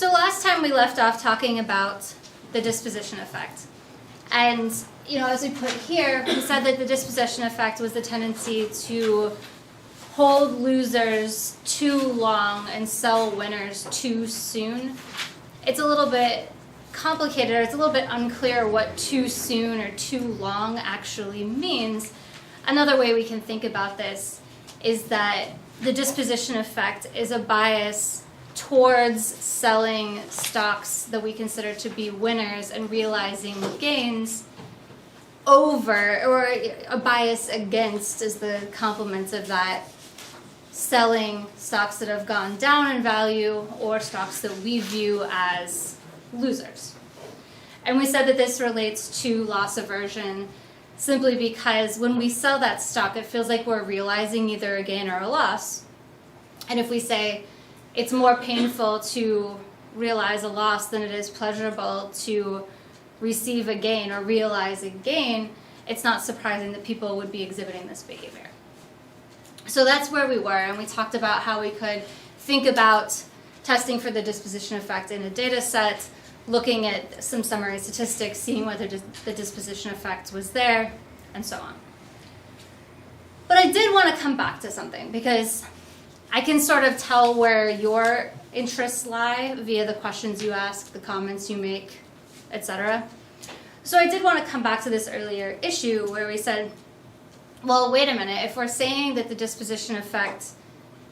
So last time we left off talking about the disposition effect. And, as we put here, we said that the disposition effect was the tendency to hold losers too long and sell winners too soon. It's a little bit complicated, or it's a little bit unclear what too soon or too long actually means. Another way we can think about this is that the disposition effect is a bias towards selling stocks that we consider to be winners and realizing gains over, or a bias against is the complement of that, selling stocks that have gone down in value or stocks that we view as losers. And we said that this relates to loss aversion simply because when we sell that stock, it feels like we're realizing either a gain or a loss. And if we say it's more painful to realize a loss than it is pleasurable to receive a gain or realize a gain, it's not surprising that people would be exhibiting this behavior. So that's where we were, and we talked about how we could think about testing for the disposition effect in a data set, looking at some summary statistics, seeing whether the disposition effect was there, and so on. But I did want to come back to something, because I can sort of tell where your interests lie via the questions you ask, the comments you make, etc. So I did want to come back to this earlier issue where we said, well, wait a minute, if we're saying that the disposition effect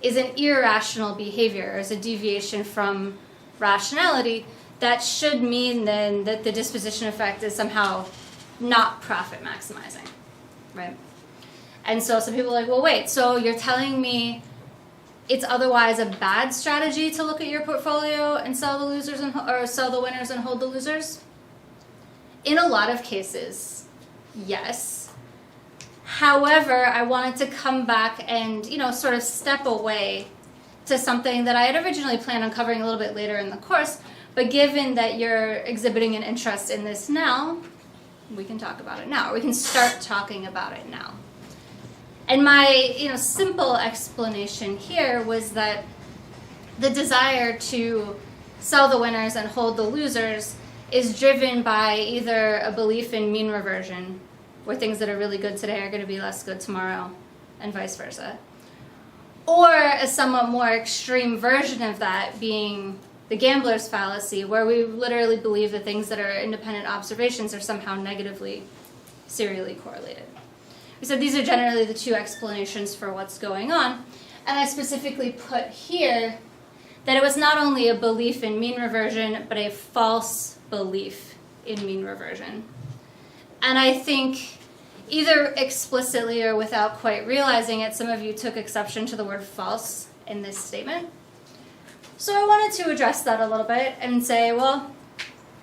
is an irrational behavior, or is a deviation from rationality, that should mean then that the disposition effect is somehow not profit maximizing, right? And so some people are like, well, wait, so you're telling me it's otherwise a bad strategy to look at your portfolio and sell the losers or sell the winners and hold the losers? In a lot of cases, yes. However, I wanted to come back and, sort of step away to something that I had originally planned on covering a little bit later in the course, but given that you're exhibiting an interest in this now, we can talk about it now, or we can start talking about it now. And my, simple explanation here was that the desire to sell the winners and hold the losers is driven by either a belief in mean reversion, where things that are really good today are going to be less good tomorrow, and vice versa, or a somewhat more extreme version of that being the gambler's fallacy, where we literally believe that things that are independent observations are somehow negatively serially correlated. We said these are generally the two explanations for what's going on, and I specifically put here that it was not only a belief in mean reversion, but a false belief in mean reversion. And I think either explicitly or without quite realizing it, some of you took exception to the word false in this statement. So I wanted to address that a little bit and say, well,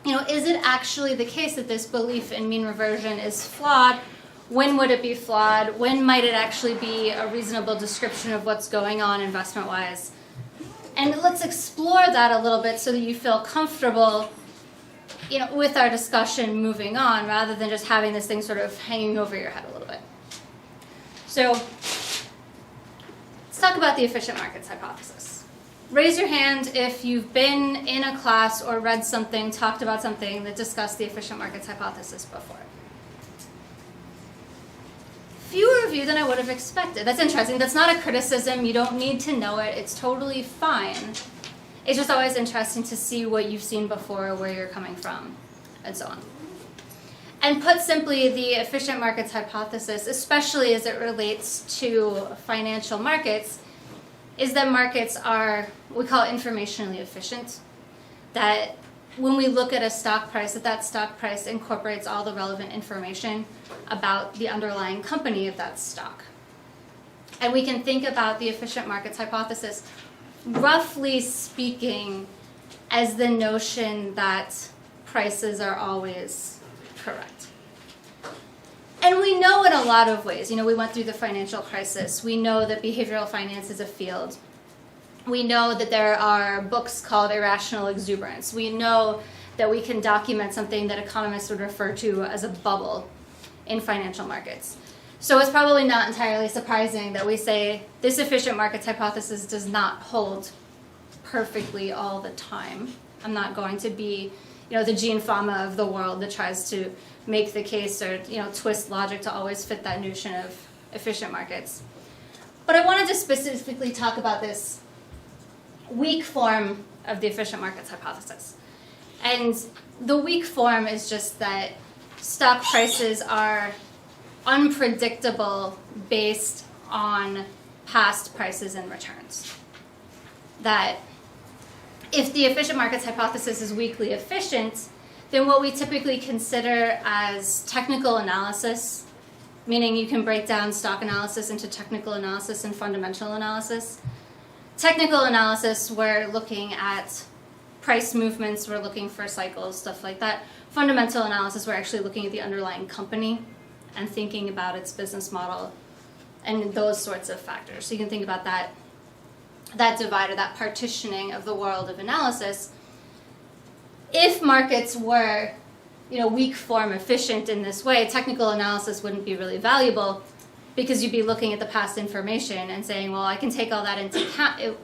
is it actually the case that this belief in mean reversion is flawed? When would it be flawed? When might it actually be a reasonable description of what's going on investment-wise? And let's explore that a little bit so that you feel comfortable, with our discussion moving on, rather than just having this thing sort of hanging over your head a little bit. So let's talk about the efficient markets hypothesis. Raise your hand if you've been in a class or read something, talked about something that discussed the efficient markets hypothesis before. Fewer of you than I would have expected. That's interesting. That's not a criticism. You don't need to know it. It's totally fine. It's just always interesting to see what you've seen before, where you're coming from, and so on. And put simply, the efficient markets hypothesis, especially as it relates to financial markets, is that markets are, we call it informationally efficient. That when we look at a stock price, that stock price incorporates all the relevant information about the underlying company of that stock. And we can think about the efficient markets hypothesis, roughly speaking, as the notion that prices are always correct. And we know in a lot of ways, we went through the financial crisis. We know that behavioral finance is a field. We know that there are books called Irrational Exuberance. We know that we can document something that economists would refer to as a bubble in financial markets. So it's probably not entirely surprising that we say this efficient markets hypothesis does not hold perfectly all the time. I'm not going to be, the Gene Fama of the world that tries to make the case or, twist logic to always fit that notion of efficient markets. But I wanted to specifically talk about this weak form of the efficient markets hypothesis. And the weak form is just that stock prices are unpredictable based on past prices and returns. That if the efficient markets hypothesis is weakly efficient, then what we typically consider as technical analysis, meaning you can break down stock analysis into technical analysis and fundamental analysis. Technical analysis, we're looking at price movements, we're looking for cycles, stuff like that. Fundamental analysis, we're actually looking at the underlying company and thinking about its business model and those sorts of factors. So you can think about that divide or that partitioning of the world of analysis. If markets were, weak form efficient in this way, technical analysis wouldn't be really valuable because you'd be looking at the past information and saying, well, I can take all that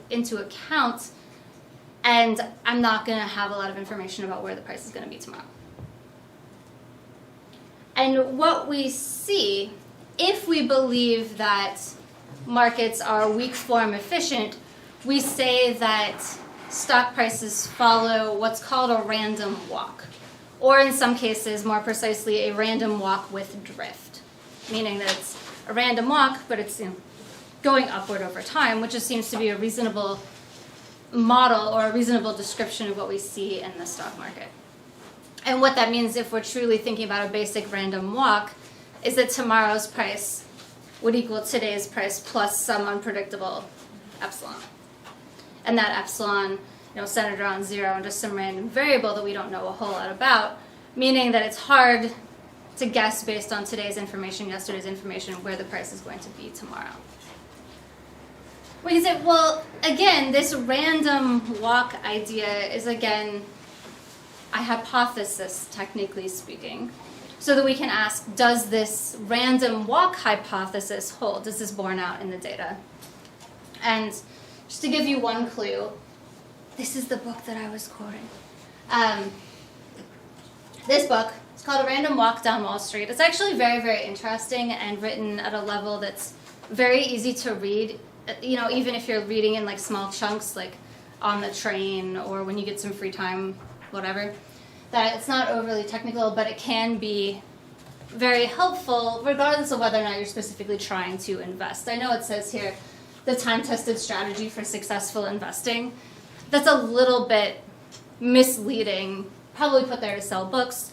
into account and I'm not going to have a lot of information about where the price is going to be tomorrow. And what we see, if we believe that markets are weak form efficient, we say that stock prices follow what's called a random walk, or in some cases, more precisely, a random walk with drift, meaning that it's a random walk, but it's going upward over time, which just seems to be a reasonable model or a reasonable description of what we see in the stock market. And what that means, if we're truly thinking about a basic random walk, is that tomorrow's price would equal today's price plus some unpredictable epsilon. And that epsilon, centered around zero and just some random variable that we don't know a whole lot about, meaning that it's hard to guess based on today's information, yesterday's information, where the price is going to be tomorrow. We can say, well, again, this random walk idea is, again, a hypothesis, technically speaking, so that we can ask, does this random walk hypothesis hold? Is this borne out in the data? And just to give you one clue, this is the book that I was quoting. This book, it's called A Random Walk Down Wall Street. It's actually very, very interesting and written at a level that's very easy to read, even if you're reading in like small chunks, like on the train or when you get some free time, whatever. That it's not overly technical, but it can be very helpful regardless of whether or not you're specifically trying to invest. I know it says here, the time-tested strategy for successful investing. That's a little bit misleading, probably put there to sell books,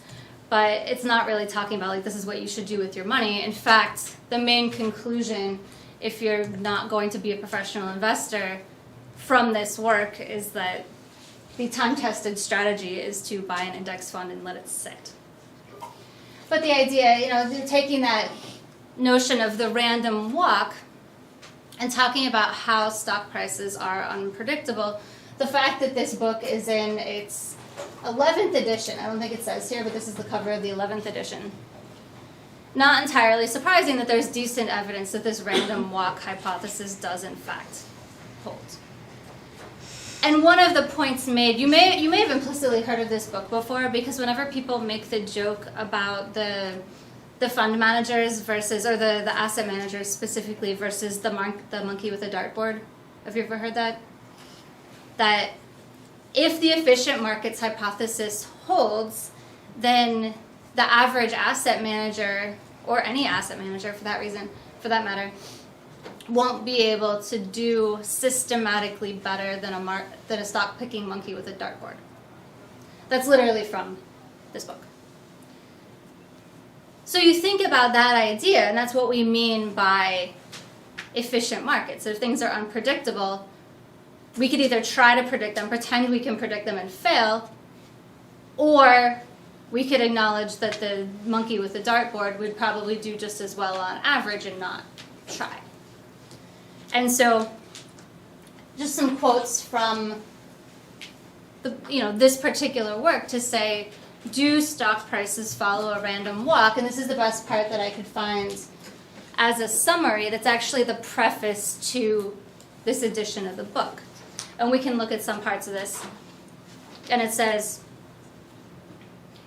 but it's not really talking about like this is what you should do with your money. In fact, the main conclusion, if you're not going to be a professional investor from this work, is that the time-tested strategy is to buy an index fund and let it sit. But the idea, taking that notion of the random walk and talking about how stock prices are unpredictable, the fact that this book is in its 11th edition, I don't think it says here, but this is the cover of the 11th edition. Not entirely surprising that there's decent evidence that this random walk hypothesis does in fact hold. And one of the points made, you may have implicitly heard of this book before, because whenever people make the joke about the fund managers versus, or the asset managers specifically versus the monkey with a dartboard, have you ever heard that? That if the efficient markets hypothesis holds, then the average asset manager, or any asset manager for that matter, won't be able to do systematically better than a stock-picking monkey with a dartboard. That's literally from this book. So you think about that idea, and that's what we mean by efficient markets. So if things are unpredictable, we could either try to predict them, pretend we can predict them and fail, or we could acknowledge that the monkey with the dartboard would probably do just as well on average and not try. And so, just some quotes from this particular work to say, do stock prices follow a random walk? And this is the best part that I could find as a summary that's actually the preface to this edition of the book. And we can look at some parts of this. And it says,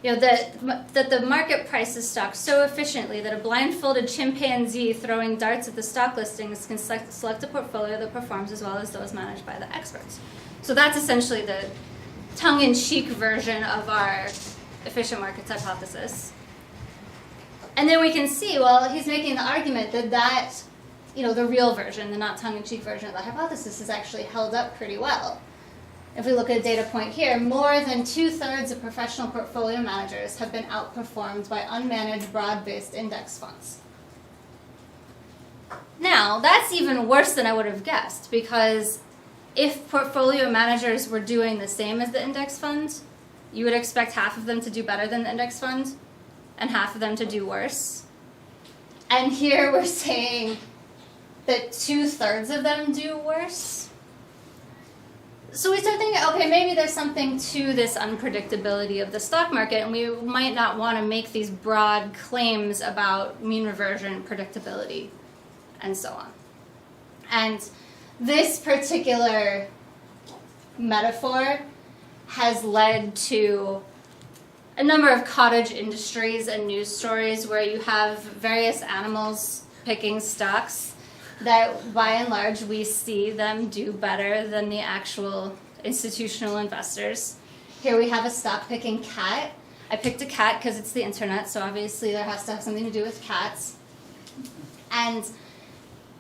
that the market prices stock so efficiently that a blindfolded chimpanzee throwing darts at the stock listings can select a portfolio that performs as well as those managed by the experts. So that's essentially the tongue-in-cheek version of our efficient markets hypothesis. And then we can see, well, he's making the argument that the real version, the not tongue-in-cheek version of the hypothesis is actually held up pretty well. If we look at a data point here, more than 2/3 of professional portfolio managers have been outperformed by unmanaged broad-based index funds. Now, that's even worse than I would have guessed, because if portfolio managers were doing the same as the index fund, you would expect half of them to do better than the index fund and half of them to do worse. And here we're saying that 2/3 of them do worse. So we start thinking, okay, maybe there's something to this unpredictability of the stock market, and we might not want to make these broad claims about mean reversion, predictability, and so on. And this particular metaphor has led to a number of cottage industries and news stories where you have various animals picking stocks that by and large we see them do better than the actual institutional investors. Here we have a stock picking cat. I picked a cat because it's the internet, so obviously there has to have something to do with cats. And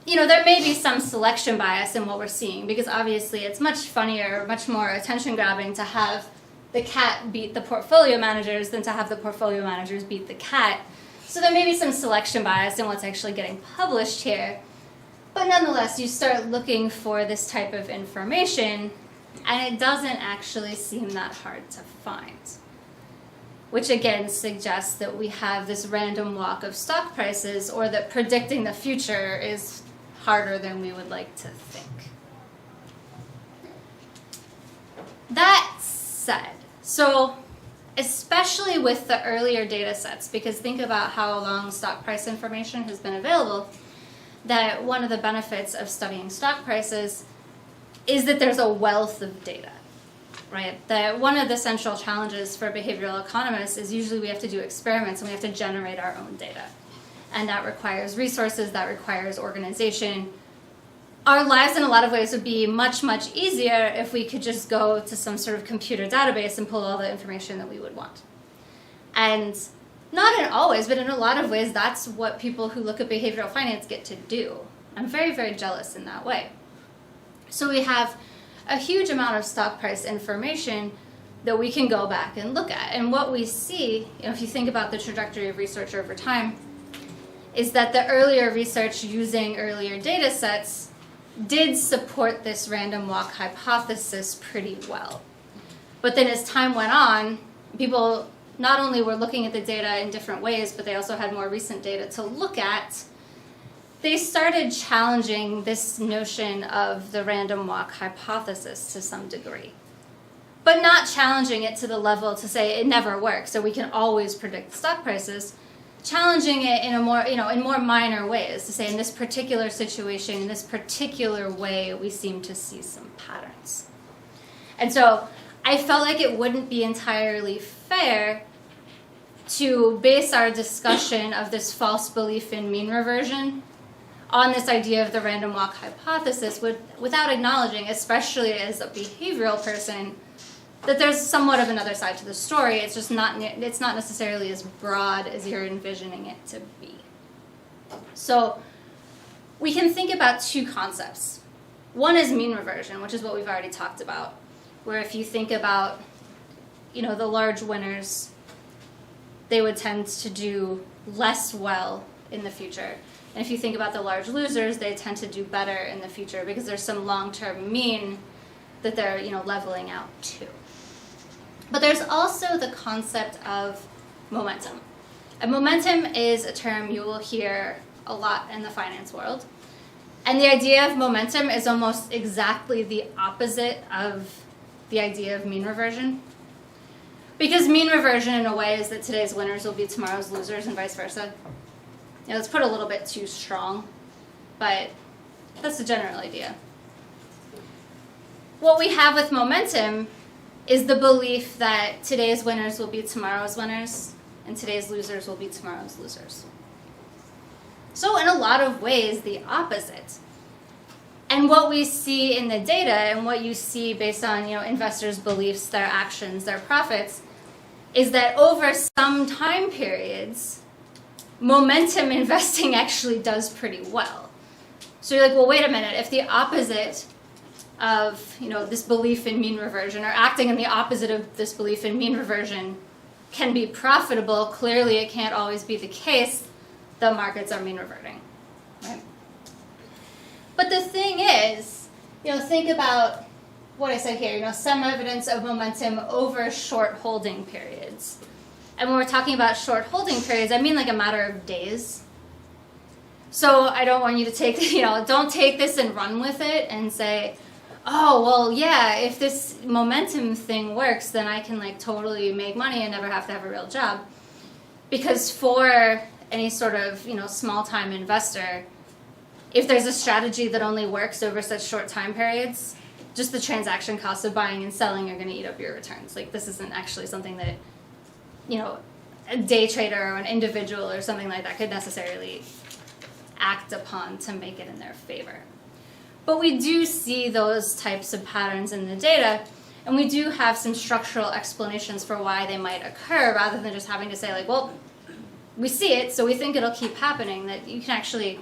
there may be some selection bias in what we're seeing, because obviously it's much funnier, much more attention grabbing to have the cat beat the portfolio managers than to have the portfolio managers beat the cat. So there may be some selection bias in what's actually getting published here. But nonetheless, you start looking for this type of information, and it doesn't actually seem that hard to find. Which again suggests that we have this random walk of stock prices, or that predicting the future is harder than we would like to think. That said, so especially with the earlier data sets, because think about how long stock price information has been available, that one of the benefits of studying stock prices is that there's a wealth of data, right? That one of the central challenges for behavioral economists is usually we have to do experiments and we have to generate our own data. And that requires resources, that requires organization. Our lives in a lot of ways would be much, much easier if we could just go to some sort of computer database and pull all the information that we would want. And not in all ways, but in a lot of ways, that's what people who look at behavioral finance get to do. I'm very, very jealous in that way. So we have a huge amount of stock price information that we can go back and look at. And what we see, if you think about the trajectory of research over time, is that the earlier research using earlier data sets did support this random walk hypothesis pretty well. But then as time went on, people not only were looking at the data in different ways, but they also had more recent data to look at. They started challenging this notion of the random walk hypothesis to some degree, but not challenging it to the level to say it never works, so we can always predict stock prices. Challenging it in a more, in more minor ways, to say in this particular situation, in this particular way, we seem to see some patterns. And so I felt like it wouldn't be entirely fair to base our discussion of this false belief in mean reversion on this idea of the random walk hypothesis without acknowledging, especially as a behavioral person, that there's somewhat of another side to the story. It's just not necessarily as broad as you're envisioning it to be. So we can think about two concepts. One is mean reversion, which is what we've already talked about, where if you think about, the large winners, they would tend to do less well in the future. And if you think about the large losers, they tend to do better in the future because there's some long-term mean that they're, leveling out to. But there's also the concept of momentum. And momentum is a term you will hear a lot in the finance world. And the idea of momentum is almost exactly the opposite of the idea of mean reversion. Because mean reversion, in a way, is that today's winners will be tomorrow's losers and vice versa. It's put a little bit too strong, but that's the general idea. What we have with momentum is the belief that today's winners will be tomorrow's winners, and today's losers will be tomorrow's losers. So in a lot of ways, the opposite. And what we see in the data, and what you see based on investors' beliefs, their actions, their profits, is that over some time periods, momentum investing actually does pretty well. So you're like, well, wait a minute. If the opposite of this belief in mean reversion, or acting in the opposite of this belief in mean reversion, can be profitable, clearly it can't always be the case. The markets are mean reverting, right? But the thing is, think about what I said here, some evidence of momentum over short holding periods. And when we're talking about short holding periods, I mean like a matter of days. So I don't want you to take, don't take this and run with it and say, oh, well, yeah, if this momentum thing works, then I can totally make money and never have to have a real job. Because for any sort of, small-time investor, if there's a strategy that only works over such short time periods, just the transaction costs of buying and selling are going to eat up your returns. This isn't actually something that, a day trader or an individual or something like that could necessarily act upon to make it in their favor. But we do see those types of patterns in the data, and we do have some structural explanations for why they might occur, rather than just having to say, well, we see it, so we think it'll keep happening, that you can actually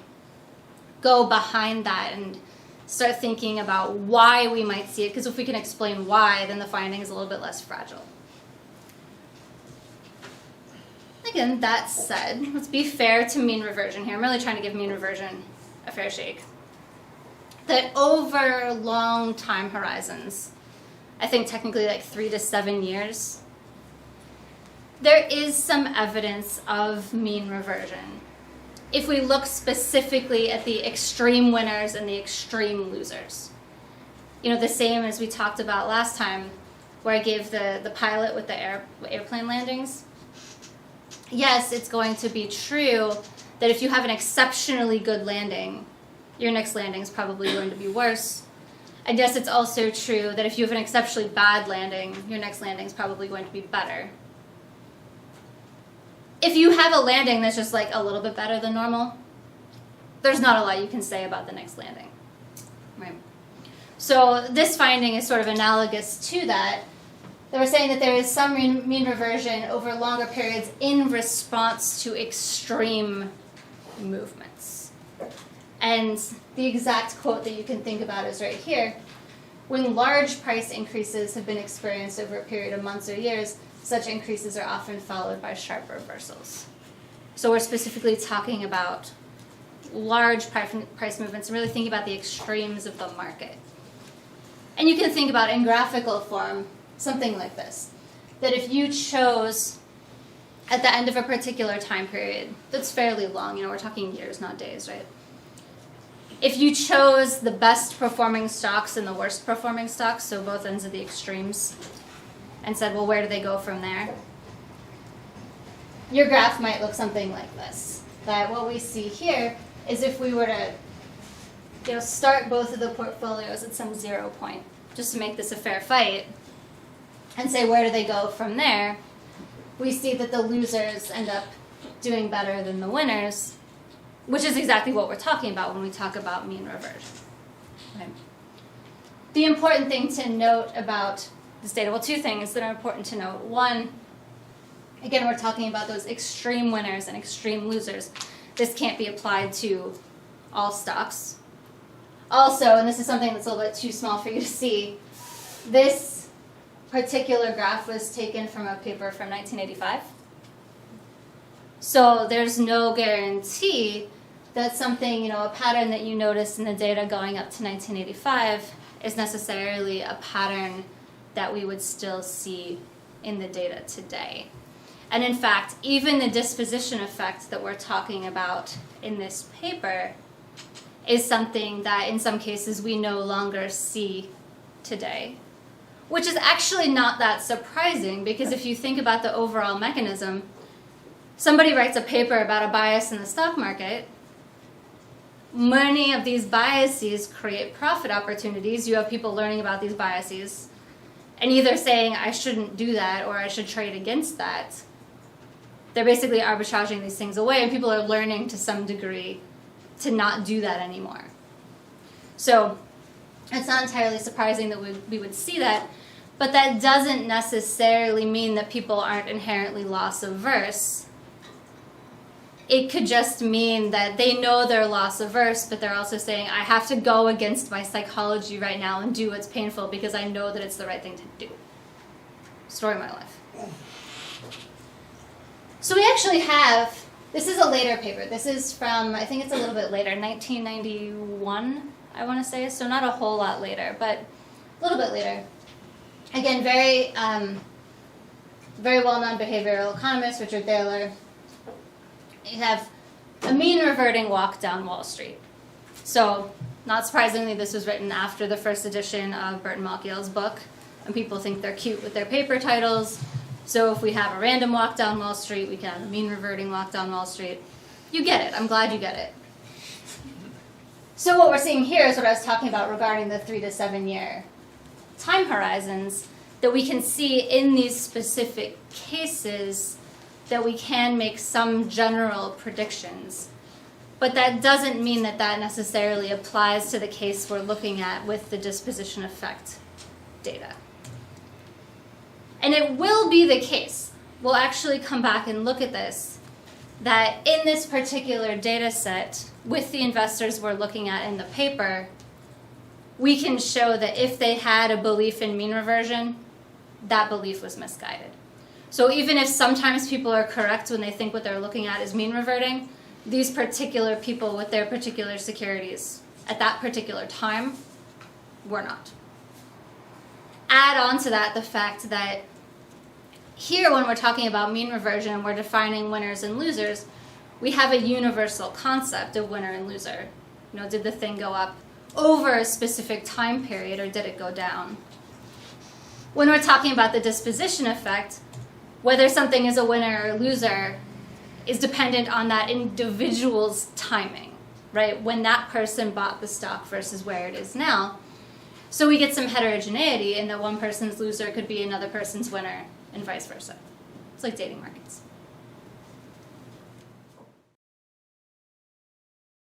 go behind that and start thinking about why we might see it, because if we can explain why, then the finding is a little bit less fragile. Again, that said, let's be fair to mean reversion here. I'm really trying to give mean reversion a fair shake. That over long time horizons, I think technically 3 to 7 years, there is some evidence of mean reversion. If we look specifically at the extreme winners and the extreme losers. The same as we talked about last time, where I gave the pilot with the airplane landings. Yes, it's going to be true that if you have an exceptionally good landing, your next landing is probably going to be worse. And yes, it's also true that if you have an exceptionally bad landing, your next landing is probably going to be better. If you have a landing that's just a little bit better than normal, there's not a lot you can say about the next landing, right? So this finding is sort of analogous to that. They were saying that there is some mean reversion over longer periods in response to extreme movements. And the exact quote that you can think about is right here. When large price increases have been experienced over a period of months or years, such increases are often followed by sharp reversals. So we're specifically talking about large price movements and really thinking about the extremes of the market. And you can think about in graphical form something like this. That if you chose at the end of a particular time period that's fairly long, we're talking years, not days, right? If you chose the best performing stocks and the worst performing stocks, so both ends of the extremes, and said, well, where do they go from there? Your graph might look something like this. That what we see here is if we were to start both of the portfolios at some 0 point, just to make this a fair fight, and say where do they go from there, we see that the losers end up doing better than the winners, which is exactly what we're talking about when we talk about mean reversion. Right? The important thing to note about this data, well, two things that are important to note. One, again, we're talking about those extreme winners and extreme losers. This can't be applied to all stocks. Also, and this is something that's a little bit too small for you to see, this particular graph was taken from a paper from 1985. So there's no guarantee that something, a pattern that you notice in the data going up to 1985 is necessarily a pattern that we would still see in the data today. And in fact, even the disposition effect that we're talking about in this paper is something that in some cases we no longer see today. Which is actually not that surprising, because if you think about the overall mechanism, somebody writes a paper about a bias in the stock market, many of these biases create profit opportunities. You have people learning about these biases, and either saying I shouldn't do that or I should trade against that, they're basically arbitraging these things away, and people are learning to some degree to not do that anymore. So it's not entirely surprising that we would see that, but that doesn't necessarily mean that people aren't inherently loss averse. It could just mean that they know they're loss averse, but they're also saying, I have to go against my psychology right now and do what's painful because I know that it's the right thing to do. Story of my life. So we actually have, this is a later paper. This is from, I think it's a little bit later, 1991, I want to say. So not a whole lot later, but a little bit later. Again, very well-known behavioral economist, Richard Thaler. You have a mean reverting walk down Wall Street. So, not surprisingly, this was written after the first edition of Burton Malkiel's book, and people think they're cute with their paper titles. So if we have a random walk down Wall Street, we can have a mean reverting walk down Wall Street. You get it. I'm glad you get it. So what we're seeing here is what I was talking about regarding the 3 to 7 year time horizons, that we can see in these specific cases that we can make some general predictions. But that doesn't mean that that necessarily applies to the case we're looking at with the disposition effect data. And it will be the case, we'll actually come back and look at this, that in this particular data set, with the investors we're looking at in the paper, we can show that if they had a belief in mean reversion, that belief was misguided. So even if sometimes people are correct when they think what they're looking at is mean reverting, these particular people with their particular securities at that particular time were not. Add on to that the fact that here, when we're talking about mean reversion, we're defining winners and losers. We have a universal concept of winner and loser. You know, did the thing go up over a specific time period, or did it go down? When we're talking about the disposition effect, whether something is a winner or loser is dependent on that individual's timing, right? When that person bought the stock versus where it is now. So we get some heterogeneity in that one person's loser could be another person's winner, and vice versa. It's like dating markets.